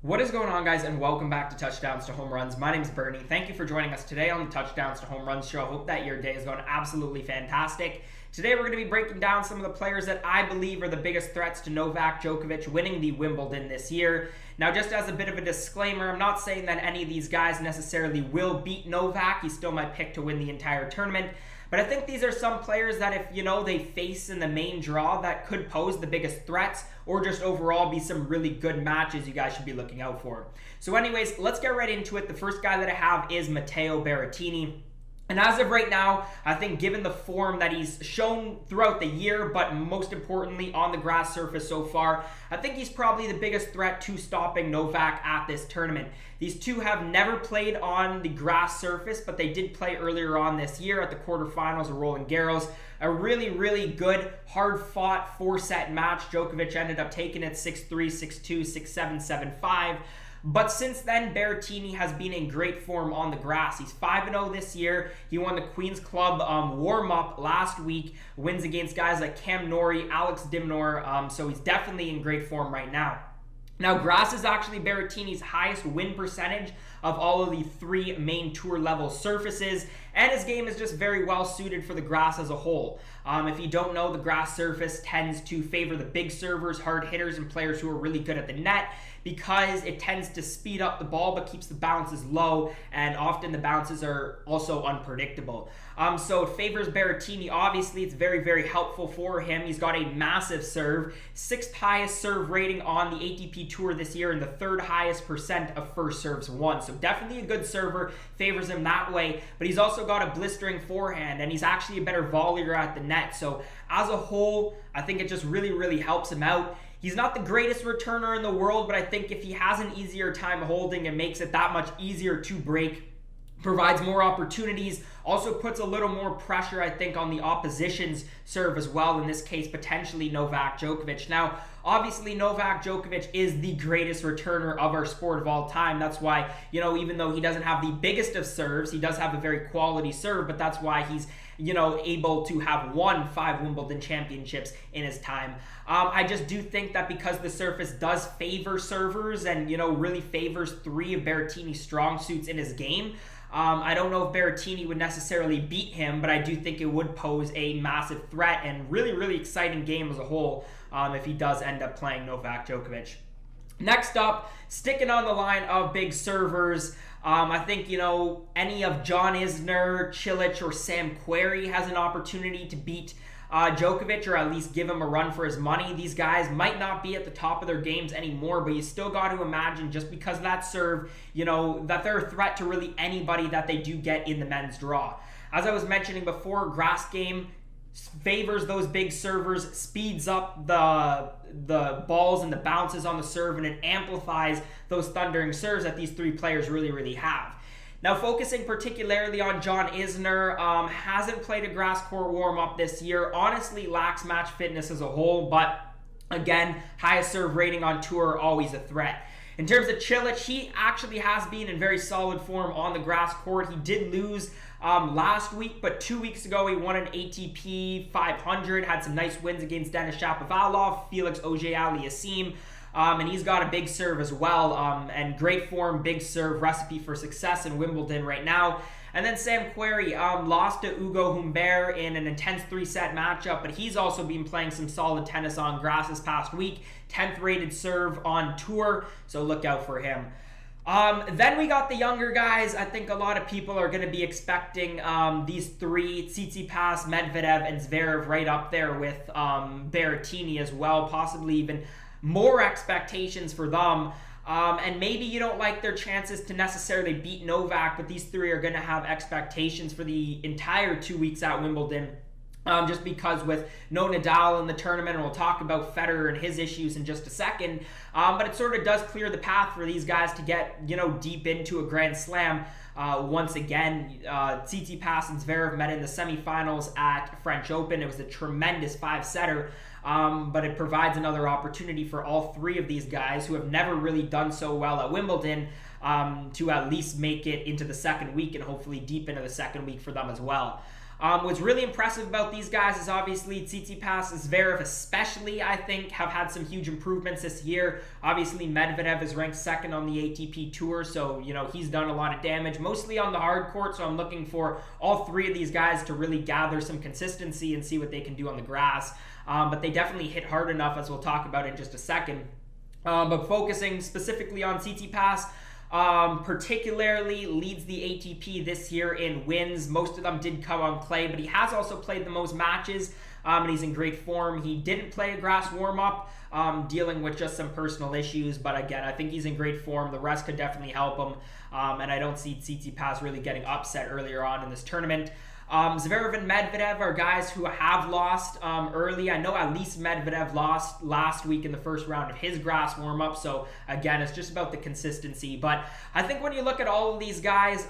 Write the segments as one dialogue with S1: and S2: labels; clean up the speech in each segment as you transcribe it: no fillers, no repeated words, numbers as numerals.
S1: What is going on, guys, and welcome back to Touchdowns to Home Runs. My name is Bernie. Thank you for joining us today on the Touchdowns to Home Runs show. I hope that your day is going absolutely fantastic. Today we're going to be breaking down some of the players that I believe are the biggest threats to Novak Djokovic winning the Wimbledon this year. Now, just as a bit of a disclaimer, I'm not saying that any of these guys necessarily will beat Novak. He's still my pick to win the entire tournament. But I think these are some players that if, they face in the main draw that could pose the biggest threats or just overall be some really good matches you guys should be looking out for. So anyways, let's get right into it. The first guy that I have is Matteo Berrettini. And as of right now, I think given the form that he's shown throughout the year, but most importantly on the grass surface so far, I think he's probably the biggest threat to stopping Novak at this tournament. These two have never played on the grass surface, but they did play earlier on this year at the quarterfinals of Roland Garros. A really, really good, hard-fought four-set match. Djokovic ended up taking it 6-3, 6-2, 6-7, 7-5. But since then, Berrettini has been in great form on the grass. He's 5-0 this year. He won the Queen's Club warm-up last week. Wins against guys like Cam Norrie, Alex de Minaur. So he's definitely in great form right now. Now, grass is actually Berrettini's highest win percentage of all of the three main tour level surfaces, and his game is just very well suited for the grass as a whole. If you don't know, the grass surface tends to favor the big servers, hard hitters, and players who are really good at the net because it tends to speed up the ball but keeps the bounces low, and often the bounces are also unpredictable. So it favors Berrettini. Obviously, it's very, very helpful for him. He's got a massive serve, 6th highest serve rating on the ATP Tour this year, and the 3rd highest percent of first serves won. So definitely a good server, favors him that way, but he's also got a blistering forehand, and he's actually a better volleyer at the net. So as a whole, I think it just really, really helps him out. He's not the greatest returner in the world, but I think if he has an easier time holding, it makes it that much easier to break. Provides more opportunities, also puts a little more pressure, I think, on the opposition's serve as well, in this case, potentially Novak Djokovic. Now, obviously, Novak Djokovic is the greatest returner of our sport of all time. That's why, even though he doesn't have the biggest of serves, he does have a very quality serve, but that's why he's, able to have won 5 Wimbledon championships in his time. I just do think that because the surface does favor servers and, really favors 3 of Berrettini's strong suits in his game, I don't know if Berrettini would necessarily beat him, but I do think it would pose a massive threat and really, really exciting game as a whole if he does end up playing Novak Djokovic. Next up, sticking on the line of big servers, I think, any of John Isner, Cilic, or Sam Querrey has an opportunity to beat Djokovic, or at least give him a run for his money. These guys might not be at the top of their games anymore, but you still got to imagine, just because of that serve, that they're a threat to really anybody that they do get in the men's draw. As I was mentioning before, grass game favors those big servers, speeds up the balls and the bounces on the serve, and it amplifies those thundering serves that these 3 players really, really have. Now, focusing particularly on John Isner, hasn't played a grass court warm-up this year, honestly lacks match fitness as a whole, but again, highest serve rating on tour, always a threat. In terms of Cilic, he actually has been in very solid form on the grass court. He did lose last week, but 2 weeks ago he won an ATP 500, had some nice wins against Denis Shapovalov, Felix Auger-Aliassime, and he's got a big serve as well, and great form, big serve, recipe for success in Wimbledon right now. And then Sam Querrey lost to Ugo Humbert in an intense 3-set matchup, but he's also been playing some solid tennis on grass this past week. 10th rated serve on tour, so look out for him. Then we got the younger guys. I think a lot of people are going to be expecting these 3, Tsitsipas, Medvedev, and Zverev, right up there with Berrettini as well, possibly even more expectations for them. And maybe you don't like their chances to necessarily beat Novak, but these 3 are going to have expectations for the entire 2 weeks at Wimbledon. Just because with no Nadal in the tournament, and we'll talk about Federer and his issues in just a second, but it sort of does clear the path for these guys to get, deep into a Grand Slam. Once again, Tsitsipas and Zverev met in the semifinals at French Open. It was a tremendous 5-setter, but it provides another opportunity for all 3 of these guys who have never really done so well at Wimbledon to at least make it into the second week and hopefully deep into the second week for them as well. What's really impressive about these guys is obviously Tsitsipas, Zverev especially, I think, have had some huge improvements this year. Obviously, Medvedev is ranked second on the ATP Tour, so, he's done a lot of damage, mostly on the hard court, so I'm looking for all three of these guys to really gather some consistency and see what they can do on the grass. But they definitely hit hard enough, as we'll talk about in just a second. But focusing specifically on Tsitsipas, particularly leads the ATP this year in wins. Most of them did come on clay, but he has also played the most matches, and he's in great form. He didn't play a grass warm-up, dealing with just some personal issues, but again, I think he's in great form. The rest could definitely help him, and I don't see Tsitsipas really getting upset earlier on in this tournament. Zverev and Medvedev are guys who have lost early. I know at least Medvedev lost last week in the first round of his grass warm-up, so again, it's just about the consistency. But I think when you look at all of these guys,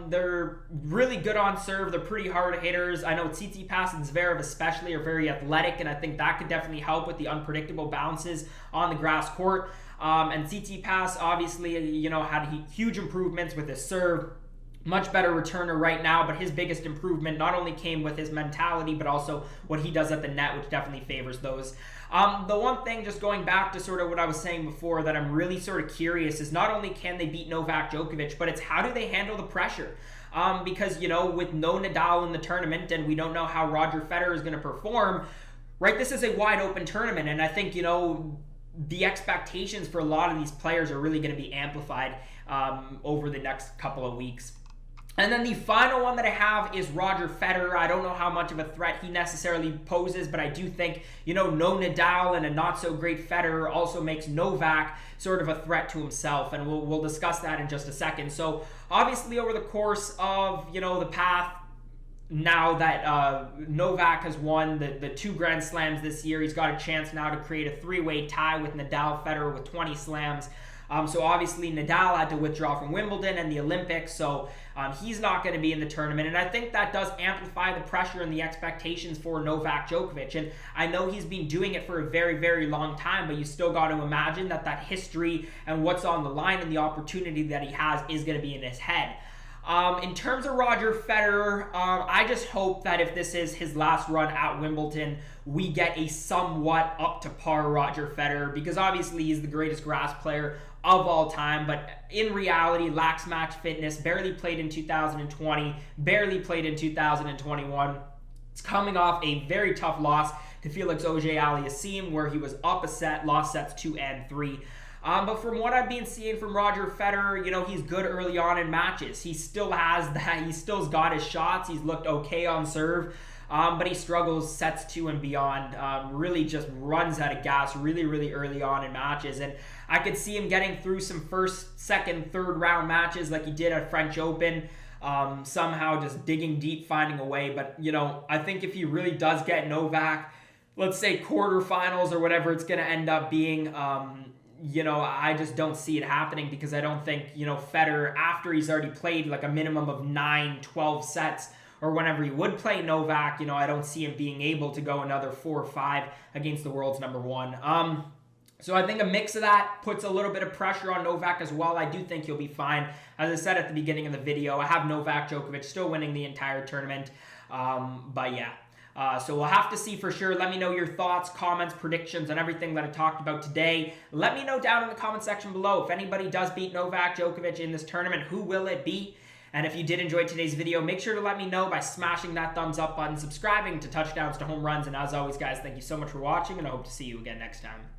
S1: they're really good on serve. They're pretty hard hitters. I know Tsitsipas and Zverev especially are very athletic, and I think that could definitely help with the unpredictable bounces on the grass court. And Tsitsipas obviously, had huge improvements with his serve. Much better returner right now, but his biggest improvement not only came with his mentality, but also what he does at the net, which definitely favors those. The one thing, just going back to sort of what I was saying before, that I'm really sort of curious is not only can they beat Novak Djokovic, but it's how do they handle the pressure? Because, with no Nadal in the tournament, and we don't know how Roger Federer is going to perform, right? This is a wide open tournament, and I think, the expectations for a lot of these players are really going to be amplified over the next couple of weeks. And then the final one that I have is Roger Federer. I don't know how much of a threat he necessarily poses, but I do think, no Nadal and a not-so-great Federer also makes Novak sort of a threat to himself, and we'll discuss that in just a second. So, obviously, over the course of, the path, now that Novak has won the 2 Grand Slams this year, he's got a chance now to create a 3-way tie with Nadal, Federer with 20 slams. So obviously Nadal had to withdraw from Wimbledon and the Olympics, so he's not going to be in the tournament. And I think that does amplify the pressure and the expectations for Novak Djokovic. And I know he's been doing it for a very, very long time, but you still got to imagine that history and what's on the line and the opportunity that he has is going to be in his head. In terms of Roger Federer, I just hope that if this is his last run at Wimbledon, we get a somewhat up to par Roger Federer, because obviously he's the greatest grass player of all time, but in reality lacks match fitness, barely played in 2020, barely played in 2021. It's coming off a very tough loss to Felix Auger-Aliassime, where he was up a set, lost sets 2 and 3. But from what I've been seeing from Roger Federer, he's good early on in matches. He still has that. He still's got his shots. He's looked okay on serve, but he struggles sets 2 and beyond. Really just runs out of gas really, really early on in matches. And I could see him getting through some first, second, third round matches like he did at French Open. Somehow just digging deep, finding a way. But, I think if he really does get Novak, let's say quarterfinals or whatever it's going to end up being, I just don't see it happening, because I don't think, Federer, after he's already played like a minimum of 9, 12 sets, or whenever he would play Novak, I don't see him being able to go another 4 or 5 against the world's number 1. So I think a mix of that puts a little bit of pressure on Novak as well. I do think he'll be fine. As I said at the beginning of the video, I have Novak Djokovic still winning the entire tournament. But yeah. So we'll have to see for sure. Let me know your thoughts, comments, predictions on everything that I talked about today. Let me know down in the comment section below. If anybody does beat Novak Djokovic in this tournament, who will it be? And if you did enjoy today's video, make sure to let me know by smashing that thumbs up button, subscribing to Touchdowns to Home Runs. And as always, guys, thank you so much for watching, and I hope to see you again next time.